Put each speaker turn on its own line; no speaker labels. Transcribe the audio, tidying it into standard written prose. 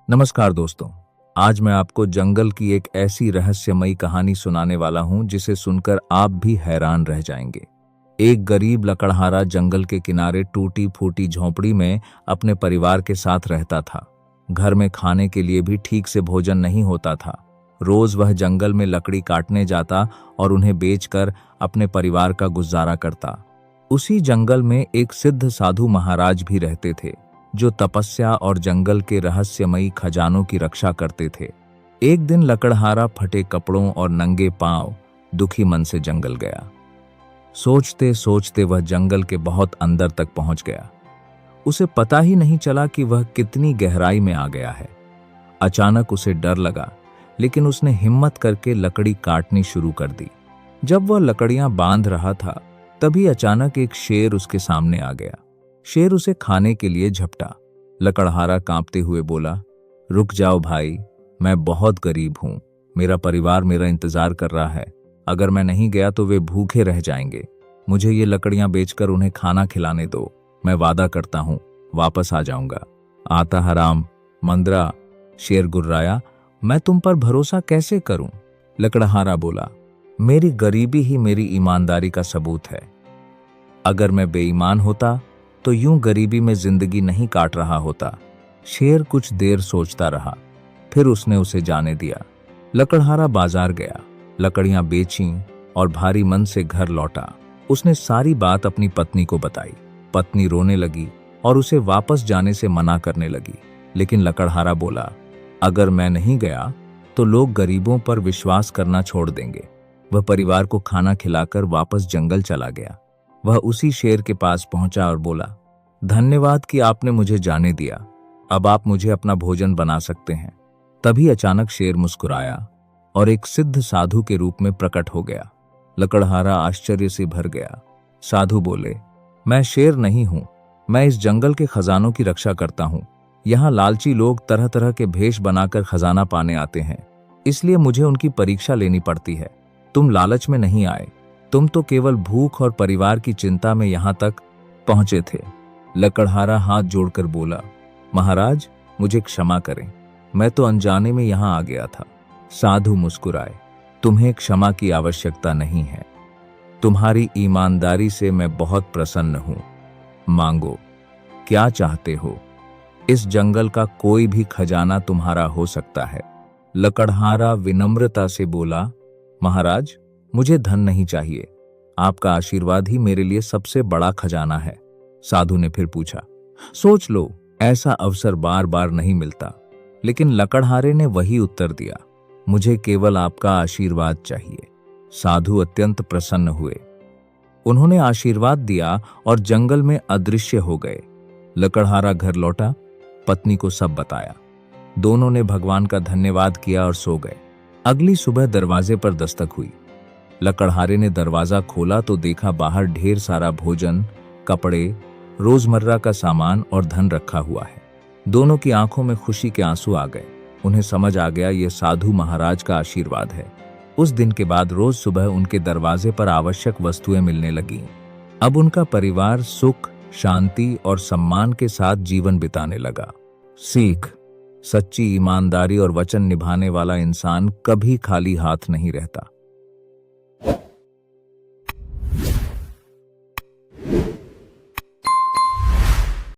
नमस्कार दोस्तों। आज मैं आपको जंगल की एक ऐसी रहस्यमयी कहानी सुनाने वाला हूं जिसे सुनकर आप भी हैरान रह जाएंगे। एक गरीब लकड़हारा जंगल के किनारे टूटी फूटी झोंपड़ी में अपने परिवार के साथ रहता था। घर में खाने के लिए भी ठीक से भोजन नहीं होता था। रोज वह जंगल में लकड़ी काटने जाता और उन्हें बेचकर अपने परिवार का गुजारा करता। उसी जंगल में एक सिद्ध साधु महाराज भी रहते थे जो तपस्या और जंगल के रहस्यमयी खजानों की रक्षा करते थे। एक दिन लकड़हारा फटे कपड़ों और नंगे पांव दुखी मन से जंगल गया। सोचते सोचते वह जंगल के बहुत अंदर तक पहुंच गया। उसे पता ही नहीं चला कि वह कितनी गहराई में आ गया है। अचानक उसे डर लगा, लेकिन उसने हिम्मत करके लकड़ी काटनी शुरू कर दी। जब वह लकड़ियां बांध रहा था, तभी अचानक एक शेर उसके सामने आ गया। शेर उसे खाने के लिए झपटा। लकड़हारा कांपते हुए बोला, रुक जाओ भाई, मैं बहुत गरीब हूं। मेरा परिवार मेरा इंतजार कर रहा है। अगर मैं नहीं गया तो वे भूखे रह जाएंगे। मुझे ये लकड़ियां बेचकर उन्हें खाना खिलाने दो। मैं वादा करता हूं वापस आ जाऊंगा। आता हराम मंदरा, शेर गुर्राया, मैं तुम पर भरोसा कैसे करूं? लकड़हारा बोला, मेरी गरीबी ही मेरी ईमानदारी का सबूत है। अगर मैं बेईमान होता तो यूं गरीबी में जिंदगी नहीं काट रहा होता। शेर कुछ देर सोचता रहा, फिर उसने उसे जाने दिया। लकड़हारा बाजार गया, लकड़ियां बेचीं और भारी मन से घर लौटा। उसने सारी बात अपनी पत्नी को बताई। पत्नी रोने लगी और उसे वापस जाने से मना करने लगी। लेकिन लकड़हारा बोला, अगर मैं नहीं गया तो लोग गरीबों पर विश्वास करना छोड़ देंगे। वह परिवार को खाना खिलाकर वापस जंगल चला गया। वह उसी शेर के पास पहुंचा और बोला, धन्यवाद कि आपने मुझे जाने दिया। अब आप मुझे अपना भोजन बना सकते हैं। तभी अचानक शेर मुस्कुराया और एक सिद्ध साधु के रूप में प्रकट हो गया। लकड़हारा आश्चर्य से भर गया। साधु बोले, मैं शेर नहीं हूं, मैं इस जंगल के खजानों की रक्षा करता हूं। यहाँ लालची लोग तरह तरह के भेष बनाकर खजाना पाने आते हैं, इसलिए मुझे उनकी परीक्षा लेनी पड़ती है। तुम लालच में नहीं आए, तुम तो केवल भूख और परिवार की चिंता में यहां तक पहुंचे थे। लकड़हारा हाथ जोड़कर बोला, महाराज मुझे क्षमा करें, मैं तो अनजाने में यहां आ गया था। साधु मुस्कुराए, तुम्हें क्षमा की आवश्यकता नहीं है। तुम्हारी ईमानदारी से मैं बहुत प्रसन्न हूं। मांगो, क्या चाहते हो? इस जंगल का कोई भी खजाना तुम्हारा हो सकता है। लकड़हारा विनम्रता से बोला, महाराज मुझे धन नहीं चाहिए, आपका आशीर्वाद ही मेरे लिए सबसे बड़ा खजाना है। साधु ने फिर पूछा, सोच लो, ऐसा अवसर बार बार नहीं मिलता। लेकिन लकड़हारे ने वही उत्तर दिया, मुझे केवल आपका आशीर्वाद चाहिए। साधु अत्यंत प्रसन्न हुए। उन्होंने आशीर्वाद दिया और जंगल में अदृश्य हो गए। लकड़हारा घर लौटा, पत्नी को सब बताया। दोनों ने भगवान का धन्यवाद किया और सो गए। अगली सुबह दरवाजे पर दस्तक हुई। लकड़हारे ने दरवाजा खोला तो देखा बाहर ढेर सारा भोजन, कपड़े, रोजमर्रा का सामान और धन रखा हुआ है। दोनों की आंखों में खुशी के आंसू आ गए। उन्हें समझ आ गया ये साधु महाराज का आशीर्वाद है। उस दिन के बाद रोज सुबह उनके दरवाजे पर आवश्यक वस्तुएं मिलने लगीं। अब उनका परिवार सुख, शांति और सम्मान के साथ जीवन बिताने लगा। सीख, सच्ची ईमानदारी और वचन निभाने वाला इंसान कभी खाली हाथ नहीं रहता।